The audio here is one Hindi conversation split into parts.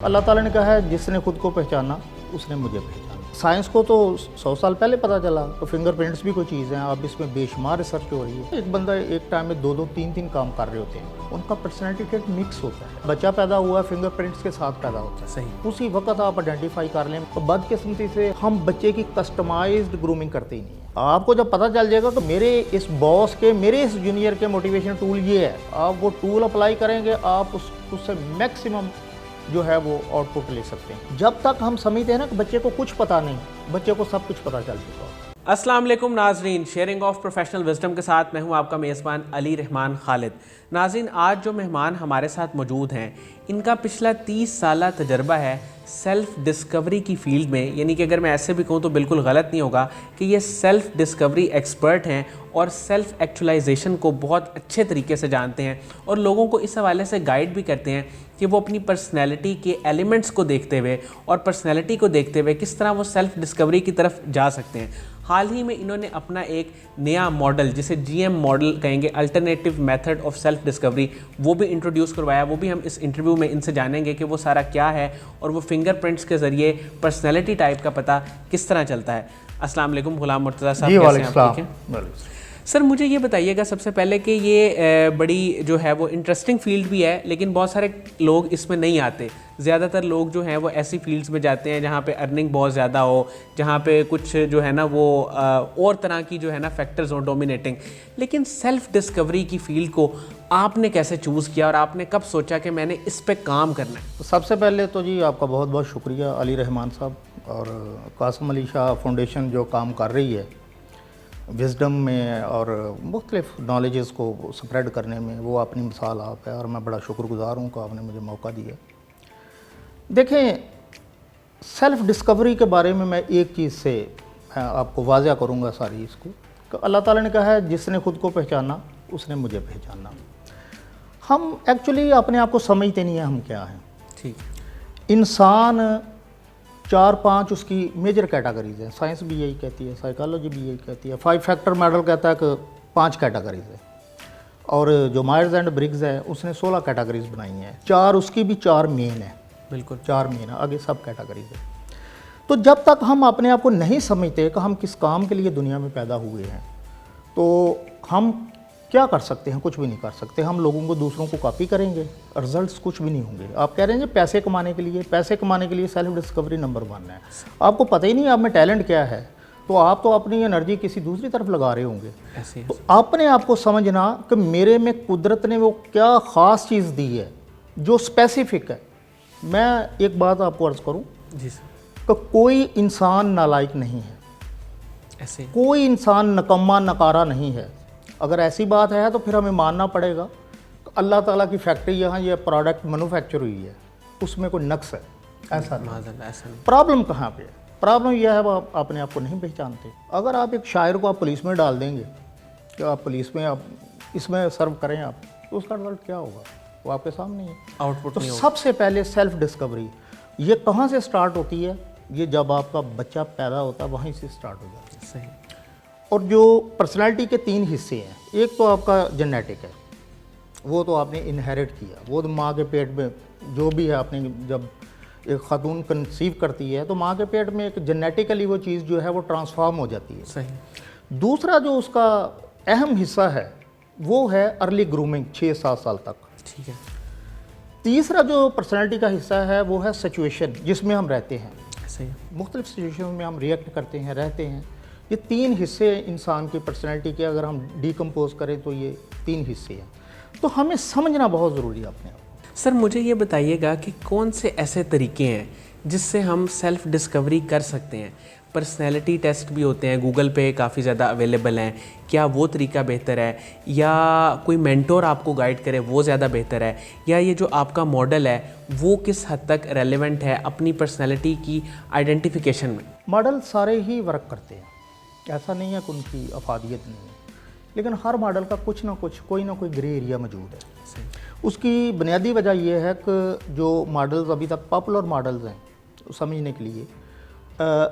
अल्लाह ताला ने कहा है जिसने खुद को पहचाना उसने मुझे पहचाना। साइंस को तो 100 साल पहले पता चला, तो फिंगरप्रिंट्स भी कोई चीज़ हैं। अब इसमें बेशुमार रिसर्च हो रही है। एक बंदा एक टाइम में 2-2, 3-3 काम कर रहे होते हैं, उनका पर्सनैलिटी ट्रेट मिक्स होता है। बच्चा पैदा हुआ फिंगरप्रिंट्स के साथ पैदा होता है, सही। उसी वक्त आप आइडेंटिफाई कर लें। तो बदकिस्मती से हम बच्चे की कस्टमाइज्ड ग्रूमिंग करते ही नहीं है। आपको जब पता चल जाएगा कि मेरे इस बॉस के, मेरे इस जूनियर के मोटिवेशन टूल ये है, आप वो टूल अप्लाई करेंगे, आप उससे मैक्सिमम जो है वो आउटपुट ले सकते हैं। जब तक हम समझते हैं ना कि बच्चे को कुछ पता नहीं, बच्चे को सब कुछ पता चल चुका होगा। अस्सलाम वालेकुम नाजरीन, शेयरिंग ऑफ प्रोफेशनल विजडम के साथ मैं हूं आपका मेज़बान अली रहमान खालिद। नाजरीन, आज जो मेहमान हमारे साथ मौजूद हैं, इनका पिछला 30 साल तजर्बा है सेल्फ़ डिस्कवरी की फ़ील्ड में। यानी कि अगर मैं ऐसे भी कहूँ तो बिल्कुल गलत नहीं होगा कि ये सेल्फ़ डिस्कवरी एक्सपर्ट हैं और सेल्फ़ एक्चुअलाइजेशन को बहुत अच्छे तरीके से जानते हैं और लोगों को इस हवाले से गाइड भी करते हैं कि वो अपनी पर्सनैलिटी के एलिमेंट्स को देखते हुए और पर्सनैलिटी को देखते हुए किस तरह वो सेल्फ़ डिस्कवरी की तरफ जा सकते हैं। हाल ही में इन्होंने अपना एक नया मॉडल, जिसे GM मॉडल कहेंगे, alternative method of self discovery, वो भी इंट्रोड्यूस करवाया। वो भी हम इस इंटरव्यू में इनसे जानेंगे कि वो सारा क्या है और वो फिंगरप्रिंट्स के ज़रिए पर्सनैलिटी टाइप का पता किस तरह चलता है। अस्सलाम वालेकुम गुलाम मुर्तज़ा साहब, कैसे हैं आप? ठीक है सर, मुझे ये बताइएगा सबसे पहले कि ये बड़ी जो है वो इंटरेस्टिंग फील्ड भी है, लेकिन बहुत सारे लोग इसमें नहीं आते। ज़्यादातर लोग जो हैं वो ऐसी फील्ड्स में जाते हैं जहाँ पे अर्निंग बहुत ज़्यादा हो, जहाँ पे कुछ जो है ना वो और तरह की जो है ना फैक्टर्स हो डोमिनेटिंग। लेकिन सेल्फ़ डिस्कवरी की फ़ील्ड को आपने कैसे चूज़ किया और आपने कब सोचा कि मैंने इस पर काम करना है? तो सबसे पहले तो जी आपका बहुत बहुत शुक्रिया अली रहमान साहब और कासिम अली शाह फाउंडेशन जो काम कर रही है विज़डम में और मुख्तलिफ नॉलेजेस को स्प्रेड करने में, वो अपनी मिसाल आप है और मैं बड़ा शुक्रगुज़ार हूँ कि आपने मुझे मौका दिया। देखें, सेल्फ़ डिस्कवरी के बारे में मैं एक चीज़ से आपको वाज़ह करूँगा सारी इसको, कि अल्लाह ताला ने कहा है जिसने खुद को पहचाना उसने मुझे पहचाना। हम एक्चुअली अपने आप को समझते नहीं हैं हम क्या हैं। ठीक। इंसान 4-5 उसकी मेजर कैटेगरीज़ हैं। साइंस भी यही कहती है, साइकोलॉजी भी यही कहती है। 5 फैक्टर मॉडल कहता है कि 5 कैटेगरीज़ है, और जो मायर्स एंड ब्रिग्स है उसने 16 कैटेगरीज़ बनाई हैं। 4 उसकी भी 4 मेन है, बिल्कुल 4 मेन है, आगे सब कैटेगरीज़ है। तो जब तक हम अपने आप को नहीं समझते कि हम किस काम के लिए दुनिया में पैदा हुए हैं, तो हम क्या कर सकते हैं? कुछ भी नहीं कर सकते। हम लोगों को, दूसरों को कॉपी करेंगे, रिजल्ट्स कुछ भी नहीं होंगे। आप कह रहे हैं पैसे कमाने के लिए, पैसे कमाने के लिए सेल्फ डिस्कवरी नंबर 1 है। आपको पता ही नहीं आप में टैलेंट क्या है, तो आप तो अपनी एनर्जी किसी दूसरी तरफ लगा रहे होंगे। ऐसे तो अपने आप को समझना कि मेरे में कुदरत ने वो क्या ख़ास चीज़ दी है जो स्पेसिफिक है। मैं एक बात आपको अर्ज़ करूँ जी सर, कि कोई इंसान नालायक नहीं है, ऐसे कोई इंसान नकम्मा नकारा नहीं है। अगर ऐसी बात है तो फिर हमें मानना पड़ेगा कि अल्लाह ताला की फैक्ट्री, यहाँ ये प्रोडक्ट मैन्युफैक्चर हुई है, उसमें कोई नक्स है, ऐसा नहीं। प्रॉब्लम कहाँ पे है? प्रॉब्लम यह है आप अपने आप को नहीं पहचानते। अगर आप एक शायर को आप पुलिस में डाल देंगे कि आप पुलिस में आप इसमें सर्व करें आप, तो उसका रिजल्ट क्या होगा? वो आपके सामने है, आउटपुट तो नहीं होगा। सबसे पहले सेल्फ डिस्कवरी ये कहाँ से स्टार्ट होती है? ये जब आपका बच्चा पैदा होता है वहीं से स्टार्ट हो जाती है। सही। और जो पर्सनालिटी के 3 हिस्से हैं, एक तो आपका जेनेटिक है, वो तो आपने इनहेरिट किया, वो तो माँ के पेट में जो भी है, आपने जब एक खातून कंसीव करती है तो माँ के पेट में एक जेनेटिकली वो चीज़ जो है वो ट्रांसफॉर्म हो जाती है। सही। दूसरा जो उसका अहम हिस्सा है वो है अर्ली ग्रूमिंग, 6-7 साल तक। ठीक है। तीसरा जो पर्सनालिटी का हिस्सा है वो है सिचुएशन जिसमें हम रहते हैं। सही। मुख्तलिफ सिचुएशन में हम रिएक्ट करते हैं, रहते हैं। ये 3 हिस्से इंसान की पर्सनैलिटी के, अगर हम डिकम्पोज करें तो ये 3 हिस्से हैं। तो हमें समझना बहुत ज़रूरी है अपने आप को। सर, मुझे ये बताइएगा कि कौन से ऐसे तरीके हैं जिससे हम सेल्फ़ डिस्कवरी कर सकते हैं? पर्सनैलिटी टेस्ट भी होते हैं, गूगल पे काफ़ी ज़्यादा अवेलेबल हैं। क्या वो तरीका बेहतर है, या कोई मेंटोर आपको गाइड करे वो ज़्यादा बेहतर है, या ये जो आपका मॉडल है वो किस हद तक रेलेवेंट है अपनी पर्सनैलिटी की आइडेंटिफिकेशन में? मॉडल सारे ही वर्क करते हैं, ऐसा नहीं है कि उनकी अफादियत नहीं है, लेकिन हर मॉडल का कुछ ना कुछ, कोई ना कोई ग्रे एरिया मौजूद है। सही। उसकी बुनियादी वजह यह है कि जो मॉडल्स अभी तक पॉपुलर मॉडल्स हैं समझने के लिए,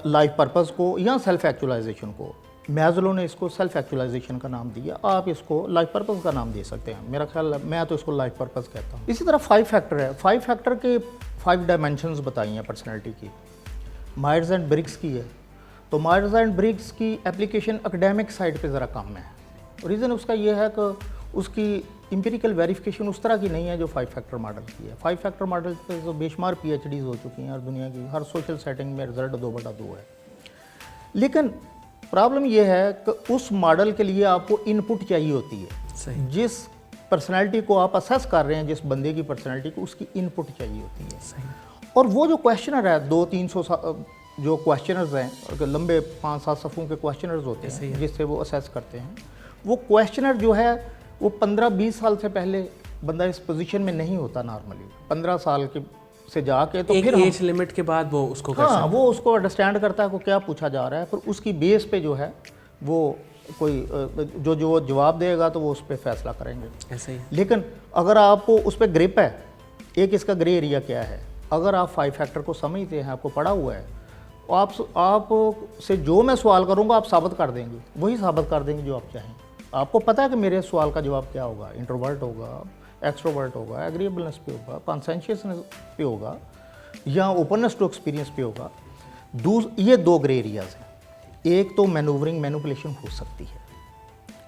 लाइफ पर्पस को या सेल्फ एक्चुअलाइजेशन को, मैज़लो ने इसको सेल्फ एक्चुअलाइजेशन का नाम दिया, आप इसको लाइफ पर्पस का नाम दे सकते हैं। मेरा ख्याल है, मैं तो इसको लाइफ पर्पस कहता हूँ। इसी तरह 5 फैक्टर है, 5 फैक्टर के 5 डायमेंशंस बताई हैं पर्सनैलिटी की। मायर्स एंड ब्रिग्स की है, तो मायर्स एंड ब्रिग्स की एप्लीकेशन एकेडमिक साइड पे ज़रा कम है। रीज़न उसका ये है कि उसकी एम्पिरिकल वेरिफिकेशन उस तरह की नहीं है जो 5 फैक्टर मॉडल की है। 5 फैक्टर मॉडल पे तो बेशुमार PhDs हो चुकी हैं और दुनिया की हर सोशल सेटिंग में रिजल्ट 2/2 है। लेकिन प्रॉब्लम ये है कि उस मॉडल के लिए आपको इनपुट चाहिए होती है। सही। जिस पर्सनैलिटी को आप असेस कर रहे हैं, जिस बंदे की पर्सनैलिटी को, उसकी इनपुट चाहिए होती है। सही। और वो जो क्वेश्चनर है 200-300 जो क्वेश्चनर्स हैं, लंबे 5-7 सफ़ों के क्वेश्चनर्स होते हैं जिससे वो असेस करते हैं, वो क्वेश्चनर जो है वो 15-20 साल से पहले बंदा इस पोजीशन में नहीं होता नॉर्मली। 15 साल के से जाके तो एक फिर एज लिमिट के बाद वो उसको कर हाँ, वो उसको अंडरस्टैंड करता है को क्या पूछा जा रहा है, फिर उसकी बेस पे जो है वो कोई जो जवाब देगा तो वो उस पर फैसला करेंगे। ऐसे ही। लेकिन अगर आपको उस पर ग्रिप है, एक इसका ग्रे एरिया क्या है, अगर आप 5 फैक्टर को समझते हैं, आपको पढ़ा हुआ है, आप से जो मैं सवाल करूंगा आप साबित कर देंगे, वही साबित कर देंगे जो आप चाहें। आपको पता है कि मेरे सवाल का जवाब क्या होगा, इंट्रोवर्ट होगा, एक्सट्रोवर्ट होगा, एग्रीएबलनेस पे होगा, कॉन्सेंशियसनेस पे होगा, या ओपननेस टू एक्सपीरियंस पे होगा। ये 2 ग्रे एरियाज हैं। एक तो मैनूवरिंग मैनिपुलेशन हो सकती है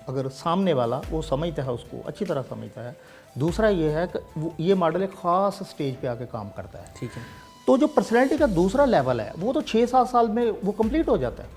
अगर सामने वाला वो समझता है, उसको अच्छी तरह समझता है। दूसरा ये है कि ये मॉडल एक ख़ास स्टेज पे आके काम करता है। ठीक है। तो जो पर्सनैलिटी का दूसरा लेवल है वो तो 6-7 साल में वो कंप्लीट हो जाता है।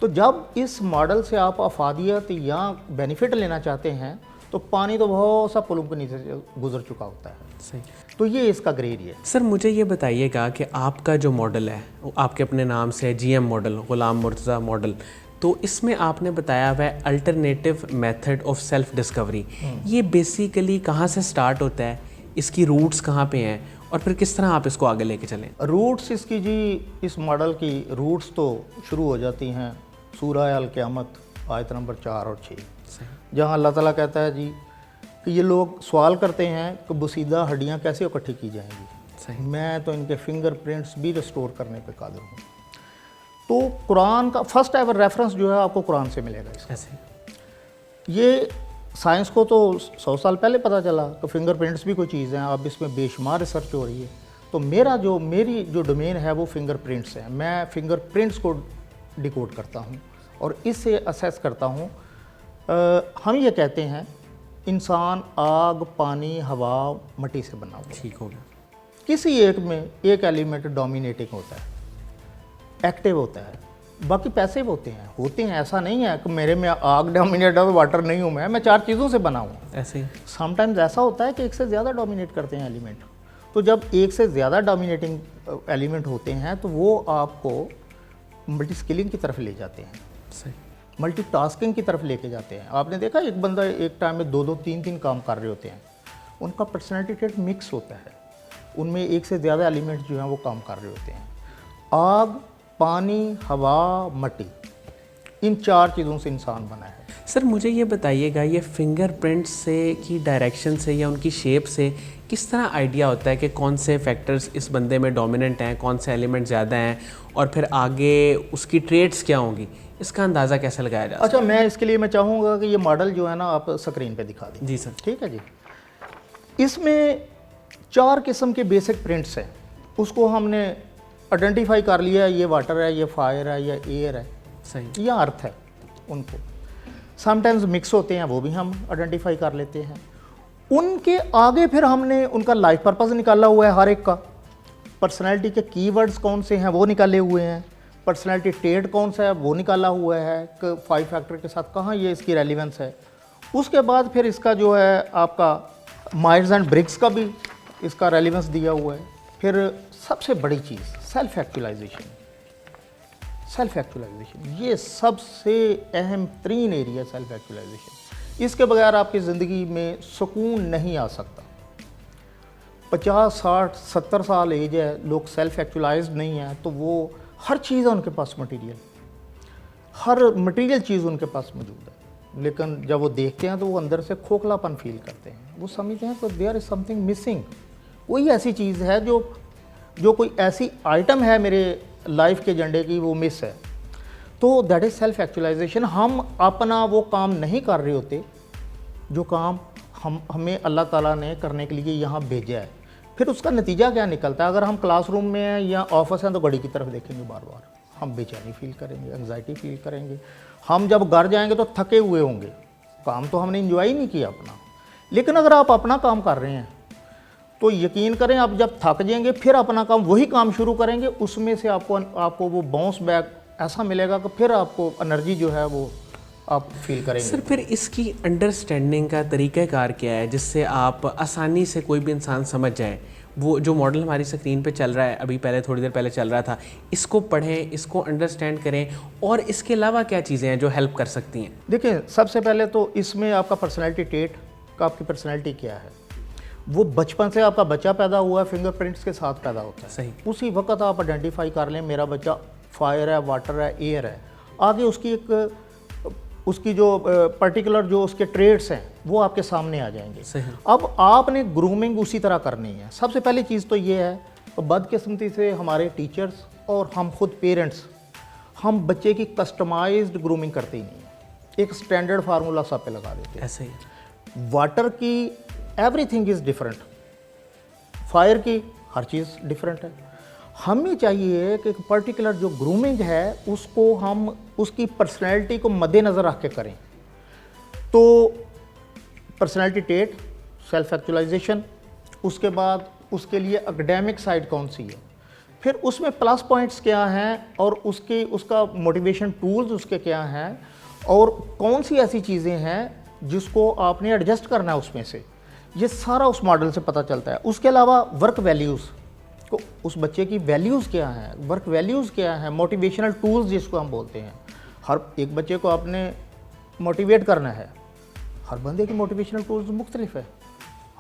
तो जब इस मॉडल से आप अफादियत या बेनिफिट लेना चाहते हैं तो पानी तो बहुत सा पुलों के नीचे से गुजर चुका होता है। सही। तो ये इसका ग्रे एरिया है। सर मुझे ये बताइएगा कि आपका जो मॉडल है वो आपके अपने नाम से है, GM मॉडल, गुलाम मुर्तज़ा मॉडल, तो इसमें आपने बताया हुआ है alternative method of self discovery. ये बेसिकली कहाँ से स्टार्ट होता है, इसकी रूट्स कहाँ पे हैं और फिर किस तरह आप इसको आगे लेके चलें? रूट्स इसकी जी, इस मॉडल की रूट्स तो शुरू हो जाती हैं सूरह अल क़यामत आयत नंबर 4 और 6, जहाँ अल्लाह ताला कहता है जी कि ये लोग सवाल करते हैं कि बुसीदा हड्डियाँ कैसे इकट्ठी की जाएंगी। सही। मैं तो इनके फिंगरप्रिंट्स भी रिस्टोर करने पे कादिर हूँ। तो कुरान का फर्स्ट एवर रेफरेंस जो है आपको कुरान से मिलेगा इसका। ऐसे। ये साइंस को तो 100 साल पहले पता चला कि फिंगरप्रिंट्स भी कोई चीज़ हैं, अब इसमें बेशुमार रिसर्च हो रही है। तो मेरी जो डोमेन है वो फिंगरप्रिंट्स है। मैं फिंगरप्रिंट्स को डिकोड करता हूँ और इससे असेस करता हूँ। हम ये कहते हैं इंसान आग, पानी, हवा, मिट्टी से बना हुआ। ठीक हो गया। किसी एक में एक एलिमेंट डोमिनेटिंग होता है, एक्टिव होता है, बाकी पैसिव होते हैं। ऐसा नहीं है कि मेरे में आग डोमिनेट है, वाटर नहीं हूँ मैं 4 चीज़ों से बना हूँ। ऐसे ही। समटाइम्स ऐसा होता है कि एक से ज़्यादा डोमिनेट करते हैं एलिमेंट। तो जब एक से ज़्यादा डोमिनेटिंग एलिमेंट होते हैं तो वो आपको मल्टी स्किलिंग की तरफ ले जाते हैं, सही। मल्टीटास्किंग की तरफ लेके जाते हैं। आपने देखा एक बंदा एक टाइम में 2-2, 3-3 काम कर रहे होते हैं, उनका पर्सनैलिटी ट्रेट मिक्स होता है, उनमें एक से ज़्यादा एलिमेंट जो हैं वो काम कर रहे होते हैं। आग, पानी, हवा, मिट्टी, इन 4 चीज़ों से इंसान बना है। सर मुझे ये बताइएगा, ये फिंगरप्रिंट्स से की डायरेक्शन से या उनकी शेप से किस तरह आइडिया होता है कि कौन से फैक्टर्स इस बंदे में डोमिनेंट हैं, कौन से एलिमेंट ज़्यादा हैं और फिर आगे उसकी ट्रेड्स क्या होंगी, इसका अंदाज़ा कैसे लगाया जाए? अच्छा, मैं इसके लिए मैं चाहूँगा कि ये मॉडल जो है ना आप स्क्रीन पे दिखा दें। जी सर। ठीक है जी। इसमें 4 किस्म के बेसिक प्रिंट्स हैं, उसको हमने आइडेंटिफाई कर लिया है। ये वाटर है, ये फायर है, या एयर है, सही, या अर्थ है। उनको समटाइम्स मिक्स होते हैं, वो भी हम आइडेंटिफाई कर लेते हैं। उनके आगे फिर हमने उनका लाइफ पर्पस निकाला हुआ है, हर एक का। पर्सनैलिटी के कीवर्ड्स कौन से हैं वो निकाले हुए हैं, पर्सनैलिटी ट्रेट कौन सा है वो निकाला हुआ है कि 5 फैक्टर के साथ कहाँ ये इसकी रेलिवेंस है। उसके बाद फिर इसका जो है आपका मायर्स एंड ब्रिग्स का भी इसका रेलिवेंस दिया हुआ है। फिर सबसे बड़ी चीज़ सेल्फ एक्चुअलाइजेशन। सेल्फ एक्चुअलाइजेशन ये सबसे अहम तरीन एरिया, सेल्फ एक्चुअलाइजेशन। इसके बगैर आपकी ज़िंदगी में सुकून नहीं आ सकता। 50, 60, 70 साल एज है, लोग सेल्फ एक्चुअलाइज नहीं है, तो वो हर चीज़ है उनके पास, मटेरियल, हर मटेरियल चीज़ उनके पास मौजूद है, लेकिन जब वो देखते हैं तो वो अंदर से खोखलापन फील करते हैं। वो समझते हैं कि देयर इज़ समथिंग मिसिंग, कोई ऐसी चीज़ है जो कोई ऐसी आइटम है मेरे लाइफ के एजेंडे की, वो मिस है। तो दैट इज़ सेल्फ एक्चुअलाइजेशन। हम अपना वो काम नहीं कर रहे होते जो काम हमें अल्लाह ताला ने करने के लिए यहाँ भेजा है। फिर उसका नतीजा क्या निकलता है? अगर हम क्लासरूम में हैं या ऑफिस हैं तो घड़ी की तरफ देखेंगे बार बार, हम बेचैनी फील करेंगे, एंग्जाइटी फील करेंगे। हम जब घर जाएंगे तो थके हुए होंगे, काम तो हमने इंजॉय नहीं किया अपना। लेकिन अगर आप अपना काम कर रहे हैं तो यकीन करें, आप जब थक जाएंगे फिर अपना काम, वही काम शुरू करेंगे, उसमें से आपको वो बाउंस बैक ऐसा मिलेगा कि फिर आपको एनर्जी जो है वो आप फील करेंगे। सर फिर इसकी अंडरस्टैंडिंग का तरीक़ाकार क्या है जिससे आप आसानी से कोई भी इंसान समझ जाए? वो जो मॉडल हमारी स्क्रीन पे चल रहा है, अभी पहले थोड़ी देर पहले चल रहा था, इसको पढ़ें, इसको अंडरस्टैंड करें, और इसके अलावा क्या चीज़ें हैं जो हेल्प कर सकती हैं? देखिए, सबसे पहले तो इसमें आपका पर्सनैलिटी ट्रेट का, आपकी पर्सनैलिटी क्या है। वो बचपन से आपका बच्चा पैदा हुआ है, फिंगरप्रिंट्स के साथ पैदा होता है। सही। उसी वक्त आप आइडेंटिफाई कर लें मेरा बच्चा फायर है, वाटर है, एयर है। आगे उसकी जो पर्टिकुलर जो उसके ट्रेड्स हैं वो आपके सामने आ जाएंगे। सही। अब आपने ग्रूमिंग उसी तरह करनी है। सबसे पहली चीज़ तो ये है, बदकिस्मती से हमारे टीचर्स और हम खुद पेरेंट्स, हम बच्चे की कस्टमाइज्ड ग्रूमिंग करते ही नहीं है। एक स्टैंडर्ड फार्मूला सब पे लगा देते हैं। ऐसे ही। वाटर की एवरीथिंग इज़ डिफरेंट, फायर की हर चीज़ डिफरेंट है। हमें चाहिए कि एक पर्टिकुलर जो ग्रूमिंग है उसको हम उसकी पर्सनैलिटी को मद्देनज़र रख के करें। तो पर्सनैलिटी ट्रेट, सेल्फ एक्चुअलाइजेशन, उसके बाद उसके लिए एकेडमिक साइड कौन सी है, फिर उसमें प्लस पॉइंट्स क्या हैं और उसका मोटिवेशन टूल्स उसके क्या हैं, और कौन सी ऐसी चीज़ें हैं जिसको आपने एडजस्ट करना है उसमें से, ये सारा उस मॉडल से पता चलता है। उसके अलावा वर्क वैल्यूज़ को, उस बच्चे की वैल्यूज़ क्या हैं, वर्क वैल्यूज़ क्या हैं, मोटिवेशनल टूल्स जिसको हम बोलते हैं। हर एक बच्चे को आपने मोटिवेट करना है, हर बंदे की मोटिवेशनल टूल्स मुख्तलिफ है,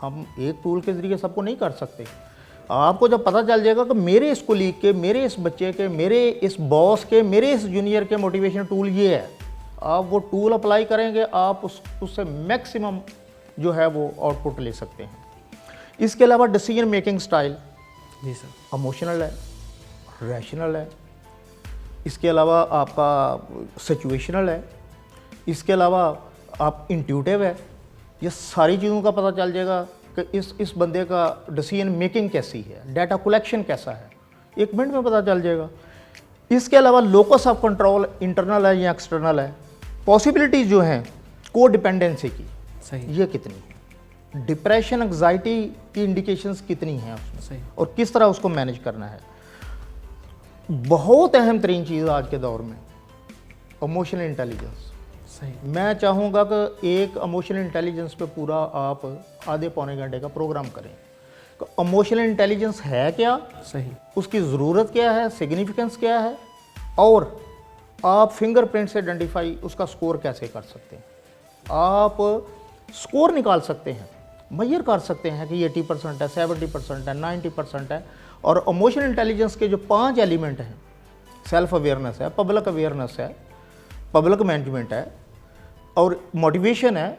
हम एक टूल के ज़रिए सबको नहीं कर सकते। आपको जब पता चल जाएगा कि मेरे इस कोलीग के, मेरे इस बच्चे के, मेरे इस बॉस के, मेरे इस जूनियर के मोटिवेशनल टूल ये है, आप वो टूल अप्लाई करेंगे, आप उससे मैक्सिमम जो है वो आउटपुट ले सकते हैं। इसके अलावा डिसीजन मेकिंग स्टाइल जी सर, इमोशनल है, रैशनल है, इसके अलावा आपका सिचुएशनल है, इसके अलावा आप इंट्यूटिव है। ये सारी चीज़ों का पता चल जाएगा कि इस बंदे का डिसीजन मेकिंग कैसी है, डाटा कलेक्शन कैसा है, 1 मिनट में पता चल जाएगा। इसके अलावा लोकस ऑफ कंट्रोल इंटरनल है या एक्सटर्नल है, पॉसिबिलिटीज़ जो हैं को डिपेंडेंसी की, सही, ये कितनी है, डिप्रेशन एंग्जाइटी की इंडिकेशंस कितनी हैं उसमें, सही, और किस तरह उसको मैनेज करना है। बहुत अहम तरीन चीज़ आज के दौर में इमोशनल इंटेलिजेंस। सही, मैं चाहूँगा कि एक इमोशनल इंटेलिजेंस पे पूरा आप आधे पौने घंटे का प्रोग्राम करें। इमोशनल इंटेलिजेंस है क्या, सही, उसकी ज़रूरत क्या है, सिग्निफिकेंस क्या है, और आप फिंगरप्रिंट से आइडेंटिफाई उसका स्कोर कैसे कर सकते हैं। आप स्कोर निकाल सकते हैं, मेजर कर सकते हैं कि ये 80% है, 70% है, 90% है। और इमोशनल इंटेलिजेंस के जो 5 एलिमेंट हैं, सेल्फ अवेयरनेस है, पब्लिक अवेयरनेस है, पब्लिक मैनेजमेंट है और मोटिवेशन है,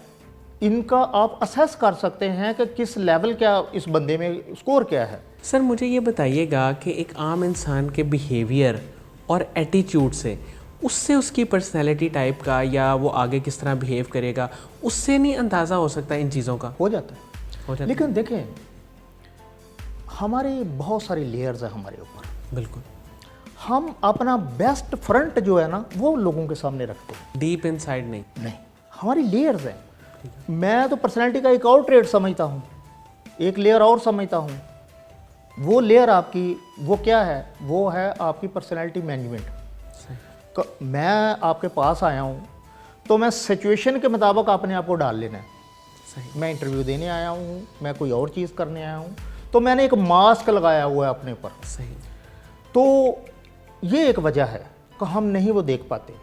इनका आप असेस कर सकते हैं कि किस लेवल क्या इस बंदे में स्कोर क्या है। सर मुझे ये बताइएगा कि एक आम इंसान के बिहेवियर और एटीट्यूड से, उससे उसकी पर्सनैलिटी टाइप का या वो आगे किस तरह बिहेव करेगा, उससे नहीं अंदाज़ा हो सकता इन चीज़ों का? हो जाता है, लेकिन देखें हमारे बहुत सारी लेयर्स हैं हमारे ऊपर। बिल्कुल, हम अपना बेस्ट फ्रंट जो है ना वो लोगों के सामने रखते हैं, डीप इनसाइड नहीं। हमारी लेयर्स हैं। मैं तो पर्सनैलिटी का एक और ट्रेड समझता हूँ, एक लेयर और समझता हूँ। वो लेयर आपकी वो क्या है, वो है आपकी पर्सनैलिटी मैनेजमेंट। मैं आपके पास आया हूँ तो मैं सिचुएशन के मुताबिक अपने आप को डाल लेना है। सही, मैं इंटरव्यू देने आया हूँ, मैं कोई और चीज़ करने आया हूँ, तो मैंने एक मास्क लगाया हुआ है अपने ऊपर। सही, तो ये एक वजह है कि हम नहीं वो देख पाते,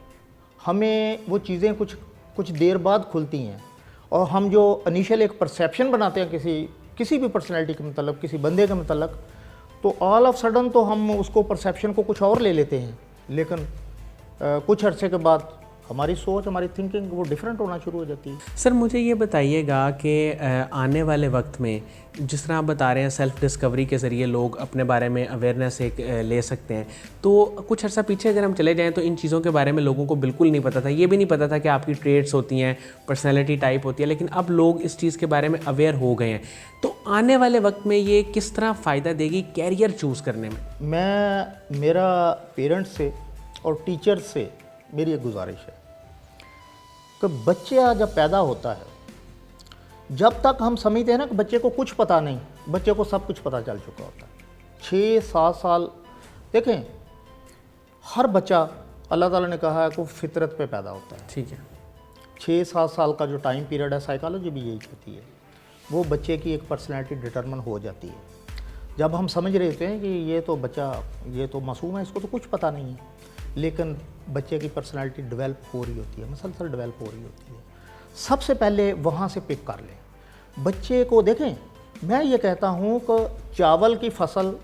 हमें वो चीज़ें कुछ देर बाद खुलती हैं, और हम जो इनिशियल एक परसेप्शन बनाते हैं किसी भी पर्सनैलिटी के मतलब, किसी बंदे के मतलब, तो ऑल ऑफ सडन तो हम उसको परसेप्शन को कुछ और ले लेते हैं, लेकिन कुछ अरसे के बाद हमारी सोच, हमारी थिंकिंग वो डिफरेंट होना शुरू हो जाती है। सर मुझे ये बताइएगा कि आने वाले वक्त में जिस तरह आप बता रहे हैं सेल्फ़ डिस्कवरी के ज़रिए लोग अपने बारे में अवेयरनेस एक ले सकते हैं, तो कुछ अर्सा पीछे अगर हम चले जाएं तो इन चीज़ों के बारे में लोगों को बिल्कुल नहीं पता था। ये भी नहीं पता था कि आपकी ट्रेड्स होती हैं, पर्सनैलिटी टाइप होती है, लेकिन अब लोग इस चीज़ के बारे में अवेयर हो गए हैं। तो आने वाले वक्त में ये किस तरह फ़ायदा देगी कैरियर चूज़ करने में? मेरा पेरेंट्स से और टीचर से मेरी एक गुजारिश है कि बच्चा जब पैदा होता है, जब तक हम समझते हैं ना कि बच्चे को कुछ पता नहीं, बच्चे को सब कुछ पता चल चुका होता है। 6-7 साल देखें, हर बच्चा अल्लाह ताला ने कहा है कि फितरत पे पैदा होता है। ठीक है। 6-7 साल का जो टाइम पीरियड है, साइकोलॉजी भी यही कहती है, वो बच्चे की एक पर्सनैलिटी डिटरमिन हो जाती है। जब हम समझ रहे होते हैं कि ये तो बच्चा, ये तो मासूम है, इसको तो कुछ पता नहीं है, लेकिन बच्चे की पर्सनैलिटी डेवलप हो रही होती है, मसलसल डेवलप हो रही होती है। सबसे पहले वहाँ से पिक कर लें बच्चे को। देखें, मैं ये कहता हूँ कि चावल की फसल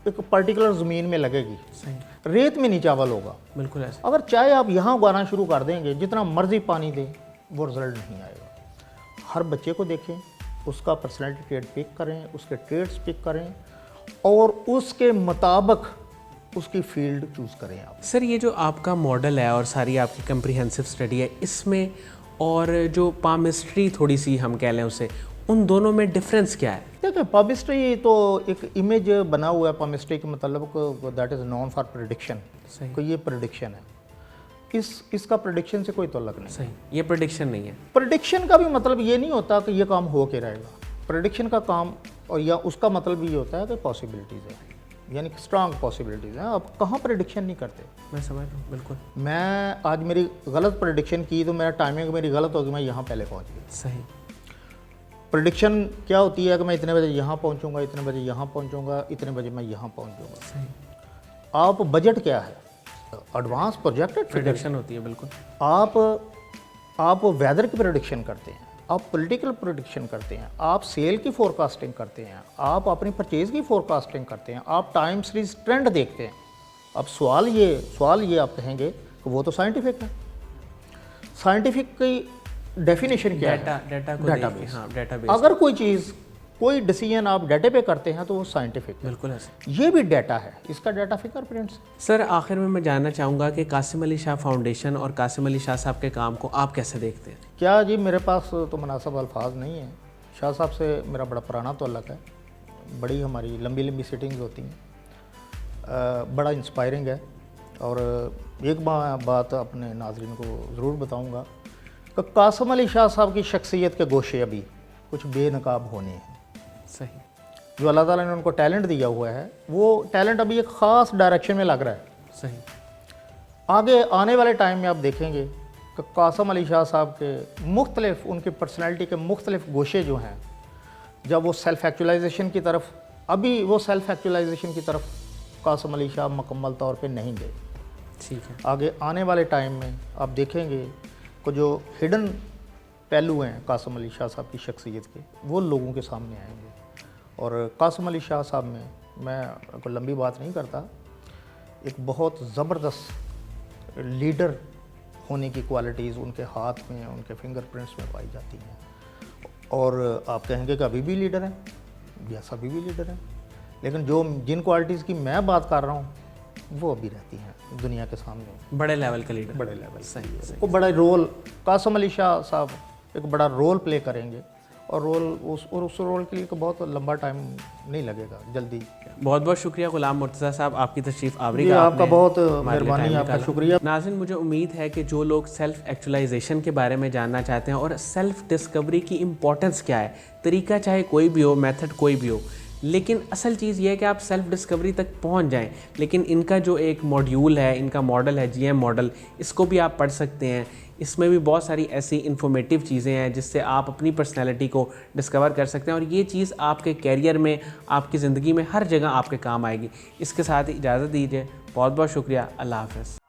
एक पर्टिकुलर ज़मीन में लगेगी, सही, रेत में नहीं चावल होगा। बिल्कुल ऐसा। अगर चाहे आप यहाँ उगाना शुरू कर देंगे, जितना मर्जी पानी दें, वो रिज़ल्ट नहीं आएगा। हर बच्चे को देखें, उसका पर्सनैलिटी ट्रेड पिक करें, उसके ट्रेड्स पिक करें और उसके मुताबिक उसकी फील्ड चूज़ करें आप। सर ये जो आपका मॉडल है और सारी आपकी कंप्रिहेंसिव स्टडी है, इसमें और जो पामिस्ट्री थोड़ी सी हम कह लें उसे, उन दोनों में डिफरेंस क्या है? देखिए, पामिस्ट्री तो एक इमेज बना हुआ है। पामिस्ट्री के मतलब that is non for prediction. सही। तो ये प्रेडिक्शन है, इसका प्रेडिक्शन से कोई ताल्लुक नहीं। सही, ये प्रेडिक्शन नहीं है। प्रेडिक्शन का भी मतलब ये नहीं होता कि ये काम हो के रहेगा। प्रेडिक्शन का काम और या उसका मतलब ये होता है कि पॉसिबिलिटीज़ है, यानी कि स्ट्रांग पॉसिबिलिटीज़ हैं। आप कहाँ प्रेडिक्शन नहीं करते। मैं समझ रहा हूँ, बिल्कुल। मैं आज मेरी गलत प्रेडिक्शन की तो मेरा टाइमिंग मेरी गलत होगी, मैं यहाँ पहले पहुँच गया। सही। प्रेडिक्शन क्या होती है कि मैं इतने बजे यहाँ पहुँचूँगा, इतने बजे यहाँ पहुँचूँगा, इतने बजे मैं यहाँ पहुँच जाऊँगा। सही। आप बजट क्या है, एडवांस प्रोजेक्टेड प्रेडिक्शन होती है, बिल्कुल। आप वेदर की प्रेडिक्शन करते हैं, आप पॉलिटिकल प्रेडिक्शन करते हैं, आप सेल की फोरकास्टिंग करते हैं, आप अपनी परचेज़ की फोरकास्टिंग करते हैं, आप टाइम सीरीज ट्रेंड देखते हैं। अब सवाल ये आप कहेंगे कि वो तो साइंटिफिक है। साइंटिफिक की डेफिनेशन क्या है? डाटा को डेटाबेस। हाँ, डेटाबेस। अगर कोई चीज़, कोई डिसीजन आप डाटा पे करते हैं तो वो साइंटिफिक है। बिल्कुल ऐसा। ये भी डाटा है, इसका डाटा फिंगरप्रिंट्स। सर आखिर में मैं जानना चाहूँगा कि कासिम अली शाह फाउंडेशन और कासिम अली शाह साहब के काम को आप कैसे देखते हैं? क्या जी, मेरे पास तो मुनासिब अल्फाज नहीं है। शाह साहब से मेरा बड़ा पुराना ताल्लुक़ है, बड़ी हमारी लंबी लंबी सीटिंग्स होती हैं, बड़ा इंस्पायरिंग है। और एक बात अपने नाज़रीन को ज़रूर बताऊँगा कि कासिम अली शाह साहब की शख्सियत के गोशे अभी कुछ बेनकाब होने हैं। सही। जो अल्लाह ताला ने उनको टैलेंट दिया हुआ है, वो टैलेंट अभी एक ख़ास डायरेक्शन में लग रहा है। सही। आगे आने वाले टाइम में आप देखेंगे कि कासिम अली शाह साहब के मुख्तलिफ, उनकी पर्सनैलिटी के मुख्तलिफ गोशे जो हैं, जब वो सेल्फ़ एक्चुअलाइजेशन की तरफ, अभी वो सेल्फ़ एक्चुअलाइजेशन की तरफ कासिम अली शाह मुकम्मल तौर पे नहीं गए। ठीक है। आगे आने वाले टाइम में आप देखेंगे कि जो हिडन पहलू हैं कासिम अली शाह साहब की शख्सियत के, वो लोगों के सामने आएंगे। और कासिम अली शाह साहब में, मैं कोई लंबी बात नहीं करता, एक बहुत ज़बरदस्त लीडर होने की क्वालिटीज़ उनके हाथ में, उनके फिंगरप्रिंट्स में पाई जाती हैं। और आप कहेंगे कि अभी भी लीडर हैं, यस अभी भी लीडर हैं, लेकिन जिन क्वालिटीज़ की मैं बात कर रहा हूँ वो अभी रहती हैं दुनिया के सामने। बड़े लेवल का लीडर। बड़े लेवल। सही। वो बड़ा रोल, कासिम अली शाह साहब एक बड़ा रोल प्ले करेंगे। और उस रोल के लिए तो बहुत लंबा टाइम नहीं लगेगा, जल्दी। बहुत बहुत शुक्रिया गुलाम मुर्तज़ा साहब, आपकी तशरीफ़ आवरी जी, का आपका बहुत मेहरबानी, आपका शुक्रिया। नाज़रीन, मुझे उम्मीद है कि जो लोग सेल्फ़ एक्चुअलाइजेशन के बारे में जानना चाहते हैं और सेल्फ़ डिस्कवरी की इम्पोर्टेंस क्या है, तरीका चाहे कोई भी हो, मेथड कोई भी हो, लेकिन असल चीज़ ये है कि आप सेल्फ़ डिस्कवरी तक पहुंच जाएं। लेकिन इनका जो एक मॉड्यूल है, इनका मॉडल है GM मॉडल, इसको भी आप पढ़ सकते हैं। इसमें भी बहुत सारी ऐसी इन्फॉर्मेटिव चीज़ें हैं जिससे आप अपनी पर्सनैलिटी को डिस्कवर कर सकते हैं और ये चीज़ आपके कैरियर में, आपकी ज़िंदगी में हर जगह आपके काम आएगी। इसके साथ ही इजाज़त दीजिए। बहुत बहुत शुक्रिया। अल्लाह हाफ़िज़।